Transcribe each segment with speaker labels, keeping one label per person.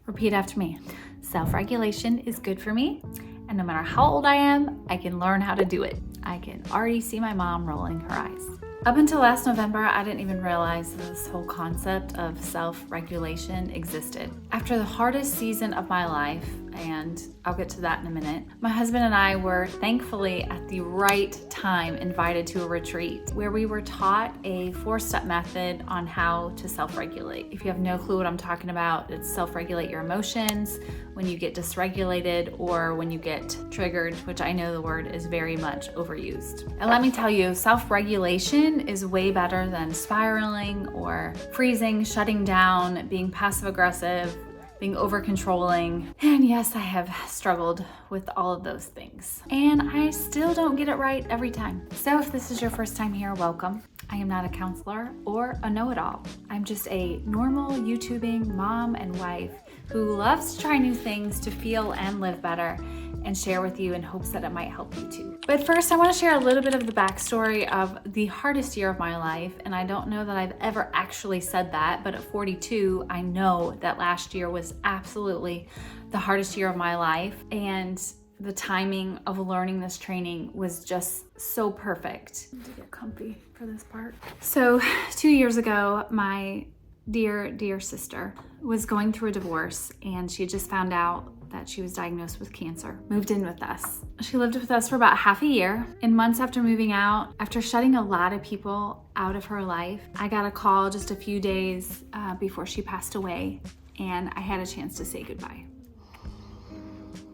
Speaker 1: Repeat after me. Self-regulation is good for me, and no matter how old I am, I can learn how to do it. I can already see my mom rolling her eyes. Up until last November, I didn't even realize this whole concept of self-regulation existed. After the hardest season of my life, and I'll get to that in a minute, my husband and I were thankfully at the right time invited to a retreat where we were taught a 4-step method on how to self-regulate. If you have no clue what I'm talking about, it's self-regulate your emotions when you get dysregulated or when you get triggered, which I know the word is very much overused. And let me tell you, self-regulation is way better than spiraling or freezing, shutting down, being passive-aggressive, being over-controlling. And yes, I have struggled with all of those things. And I still don't get it right every time. So if this is your first time here, welcome. I am not a counselor or a know-it-all. I'm just a normal YouTubing mom and wife who loves to try new things to feel and live better and share with you in hopes that it might help you too. But first, I want to share a little bit of the backstory of the hardest year of my life. And I don't know that I've ever actually said that, but at 42, I know that last year was absolutely the hardest year of my life. And the timing of learning this training was just so perfect. I need to get comfy for this part. So 2 years ago, my dear sister was going through a divorce, and she had just found out that she was diagnosed with cancer. Moved in with us. She lived with us for about half a year. And months after moving out, after shutting a lot of people out of her life, I got a call just a few days before she passed away, and I had a chance to say goodbye.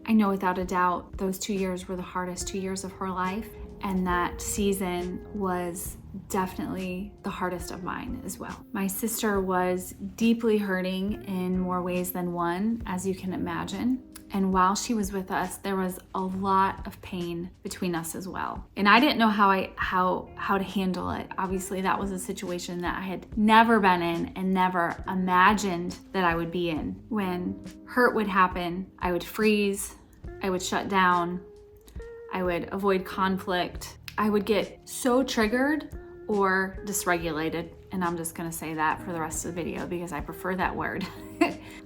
Speaker 1: I know without a doubt those 2 years were the hardest 2 years of her life, and that season was definitely the hardest of mine as well. My sister was deeply hurting in more ways than one, as you can imagine. And while she was with us, there was a lot of pain between us as well. And I didn't know how to handle it. Obviously, that was a situation that I had never been in and never imagined that I would be in. When hurt would happen, I would freeze, I would shut down, I would avoid conflict. I would get so triggered or dysregulated, and I'm just gonna say that for the rest of the video because I prefer that word.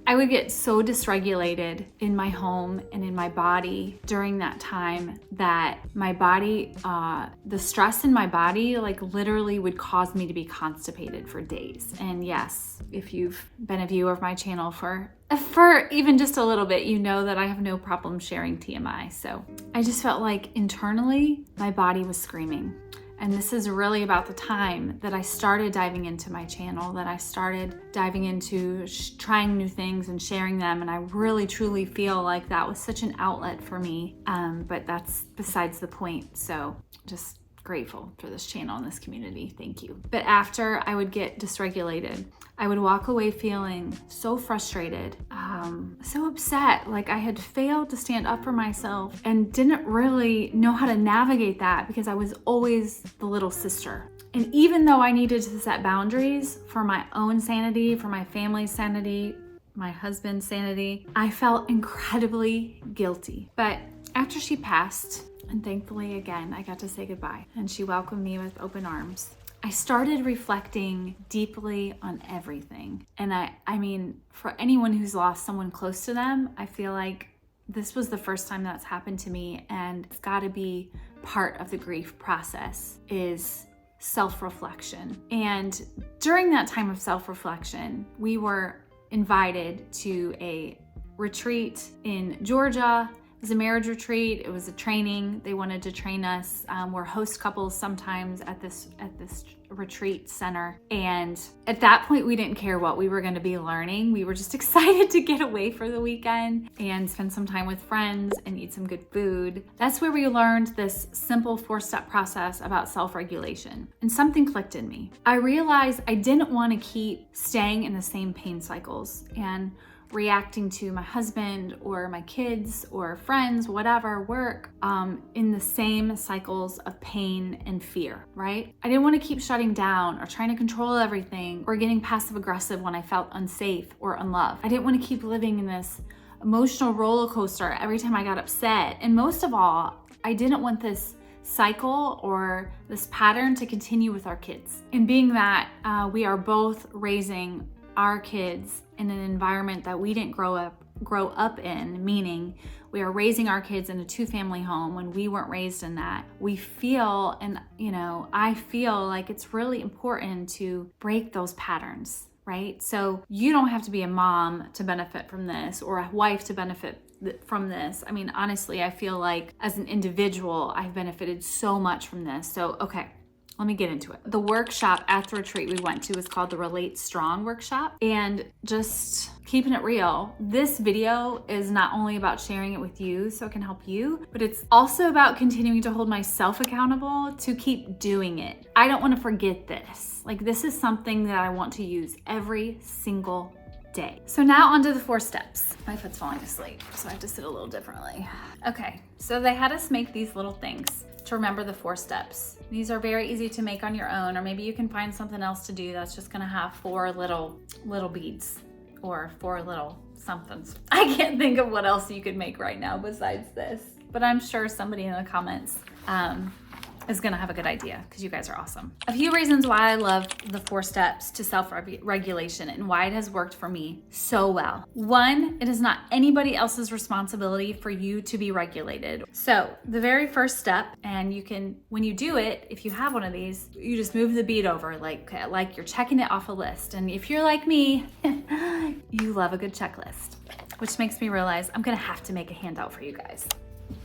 Speaker 1: I would get so dysregulated in my home and in my body during that time that my body, the stress in my body like literally would cause me to be constipated for days. And yes, if you've been a viewer of my channel for even just a little bit, you know that I have no problem sharing TMI. So I just felt like internally my body was screaming. And this is really about the time that I started diving into my channel, that I started diving into trying new things and sharing them. And I really, truly feel like that was such an outlet for me. But that's besides the point. So just grateful for this channel and this community. Thank you. But after I would get dysregulated, I would walk away feeling so frustrated, so upset, like I had failed to stand up for myself and didn't really know how to navigate that because I was always the little sister. And even though I needed to set boundaries for my own sanity, for my family's sanity, my husband's sanity, I felt incredibly guilty. But after she passed, and thankfully again, I got to say goodbye, and she welcomed me with open arms, I started reflecting deeply on everything. And I mean, for anyone who's lost someone close to them, I feel like this was the first time that's happened to me, and it's got to be part of the grief process is self-reflection. And during that time of self-reflection, we were invited to a retreat in Georgia. It was a marriage retreat. It was a training. They wanted to train us. We're host couples sometimes at this retreat center. And at that point, we didn't care what we were going to be learning. We were just excited to get away for the weekend and spend some time with friends and eat some good food. That's where we learned this simple 4-step process about self-regulation. And something clicked in me. I realized I didn't want to keep staying in the same pain cycles and reacting to my husband or my kids or friends, whatever, work, in the same cycles of pain and fear, right? I didn't want to keep shutting down or trying to control everything or getting passive aggressive when I felt unsafe or unloved. I didn't want to keep living in this emotional roller coaster every time I got upset. And most of all, I didn't want this cycle or this pattern to continue with our kids. And being that we are both raising our kids in an environment that we didn't grow up in, meaning we are raising our kids in a 2-family home when we weren't raised in that, we feel, and I feel like it's really important to break those patterns, right? So you don't have to be a mom to benefit from this or a wife to benefit from this. I mean, honestly, I feel like as an individual, I've benefited so much from this. So, okay, let me get into it. The workshop at the retreat we went to was called the Relate Strong workshop. And just keeping it real, this video is not only about sharing it with you so it can help you, but it's also about continuing to hold myself accountable to keep doing it. I don't want to forget this. Like, this is something that I want to use every single day. So now onto the 4 steps. My foot's falling asleep, so I have to sit a little differently. Okay, so they had us make these little things to remember the 4 steps. These are very easy to make on your own, or maybe you can find something else to do that's just gonna have 4 little beads or 4 little somethings. I can't think of what else you could make right now besides this, but I'm sure somebody in the comments is gonna have a good idea because you guys are awesome. A few reasons why I love the 4 steps to self-regulation and why it has worked for me so well. 1, it is not anybody else's responsibility for you to be regulated. So the very first step, and you can, when you do it, if you have one of these, you just move the bead over like you're checking it off a list. And if you're like me, you love a good checklist, which makes me realize I'm gonna have to make a handout for you guys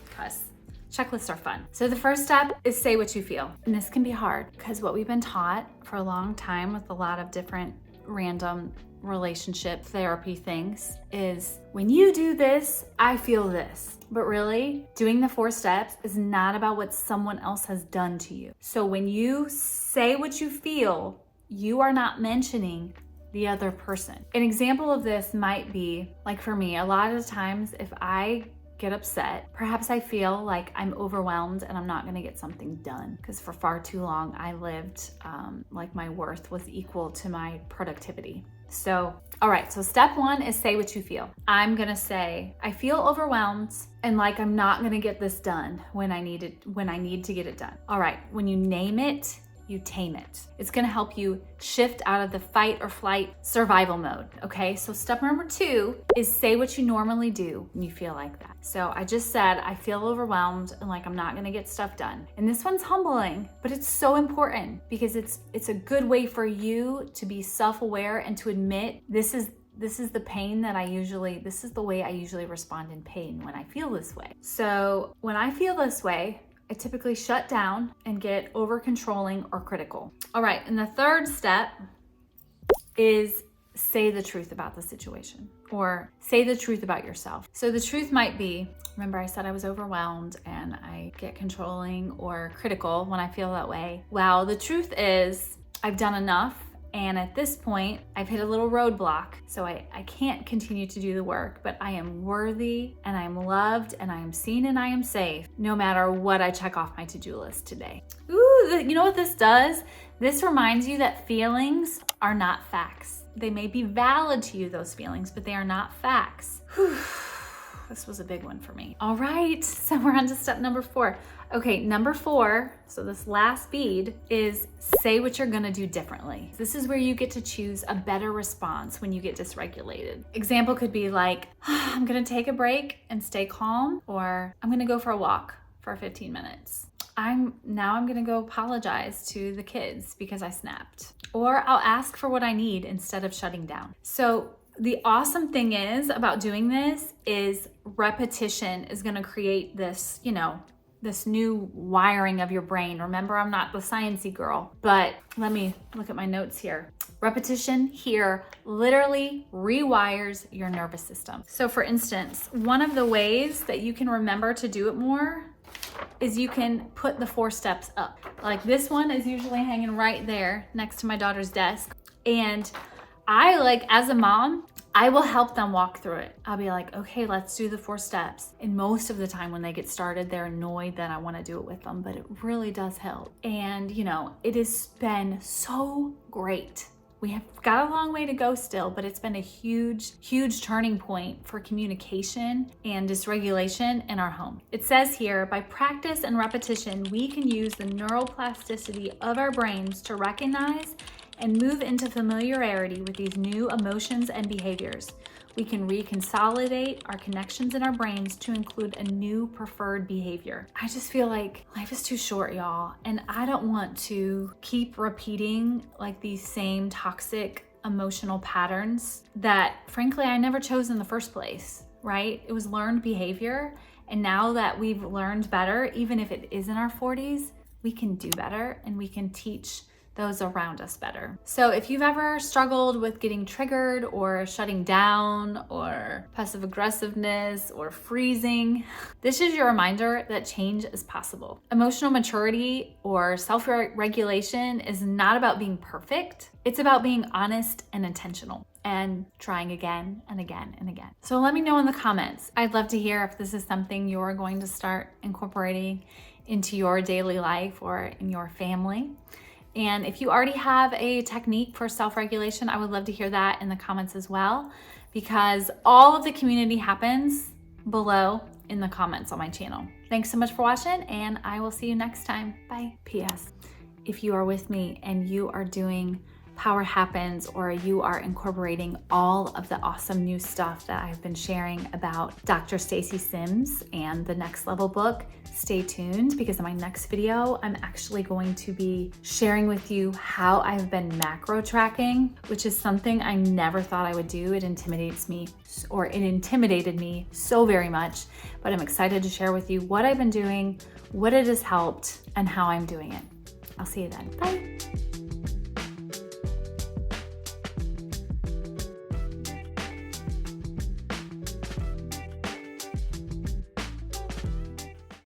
Speaker 1: because checklists are fun. So the first step is say what you feel. And this can be hard because what we've been taught for a long time with a lot of different random relationship therapy things is when you do this, I feel this. But really, doing the 4 steps is not about what someone else has done to you. So when you say what you feel, you are not mentioning the other person. An example of this might be, like for me, a lot of times if I get upset, perhaps I feel like I'm overwhelmed and I'm not gonna get something done because for far too long I lived like my worth was equal to my productivity. So, all right, so step 1 is say what you feel. I'm gonna say, I feel overwhelmed and like I'm not gonna get this done when I need to get it done. All right, when you name it, you tame it. It's gonna help you shift out of the fight or flight survival mode, okay? So step number 2 is say what you normally do when you feel like that. So I just said, I feel overwhelmed and like I'm not gonna get stuff done. And this one's humbling, but it's so important because it's a good way for you to be self-aware and to admit this is the pain that this is the way I usually respond in pain when I feel this way. So when I feel this way, I typically shut down and get over controlling or critical. All right, and the 3rd step is say the truth about the situation or say the truth about yourself. So the truth might be, remember I said I was overwhelmed and I get controlling or critical when I feel that way. Well, the truth is I've done enough. And at this point, I've hit a little roadblock, so I can't continue to do the work, but I am worthy and I am loved and I am seen and I am safe no matter what I check off my to-do list today. Ooh, you know what this does? This reminds you that feelings are not facts. They may be valid to you, those feelings, but they are not facts. Whew. This was a big one for me. All right, so we're on to step number 4. Okay, number 4, so this last bead is say what you're gonna do differently. This is where you get to choose a better response when you get dysregulated. Example could be like, I'm gonna take a break and stay calm, or I'm gonna go for a walk for 15 minutes. I'm gonna go apologize to the kids because I snapped. Or I'll ask for what I need instead of shutting down. So the awesome thing is about doing this is repetition is gonna create this, this new wiring of your brain. Remember, I'm not the sciencey girl, but let me look at my notes here. Repetition here literally rewires your nervous system. So for instance, one of the ways that you can remember to do it more is you can put the 4 steps up. Like this one is usually hanging right there next to my daughter's desk. And as a mom, I will help them walk through it. I'll be like, okay, let's do the 4 steps. And most of the time when they get started, they're annoyed that I want to do it with them, but it really does help. And it has been so great. We have got a long way to go still, but it's been a huge, huge turning point for communication and dysregulation in our home. It says here, by practice and repetition, we can use the neuroplasticity of our brains to recognize and move into familiarity with these new emotions and behaviors, we can reconsolidate our connections in our brains to include a new preferred behavior. I just feel like life is too short, y'all, and I don't want to keep repeating like these same toxic emotional patterns that frankly I never chose in the first place, right? It was learned behavior, and now that we've learned better, even if it is in our 40s, we can do better and we can teach those around us better. So if you've ever struggled with getting triggered or shutting down or passive aggressiveness or freezing, this is your reminder that change is possible. Emotional maturity or self-regulation is not about being perfect. It's about being honest and intentional and trying again and again and again. So let me know in the comments. I'd love to hear if this is something you're going to start incorporating into your daily life or in your family. And if you already have a technique for self-regulation, I would love to hear that in the comments as well, because all of the community happens below in the comments on my channel. Thanks so much for watching, and I will see you next time. Bye. P.S. If you are with me and you are doing Power Happens, or you are incorporating all of the awesome new stuff that I've been sharing about Dr. Stacy Sims and the Next Level book, stay tuned, because in my next video, I'm actually going to be sharing with you how I've been macro tracking, which is something I never thought I would do. It intimidated me so very much, but I'm excited to share with you what I've been doing, what it has helped, and how I'm doing it. I'll see you then. Bye.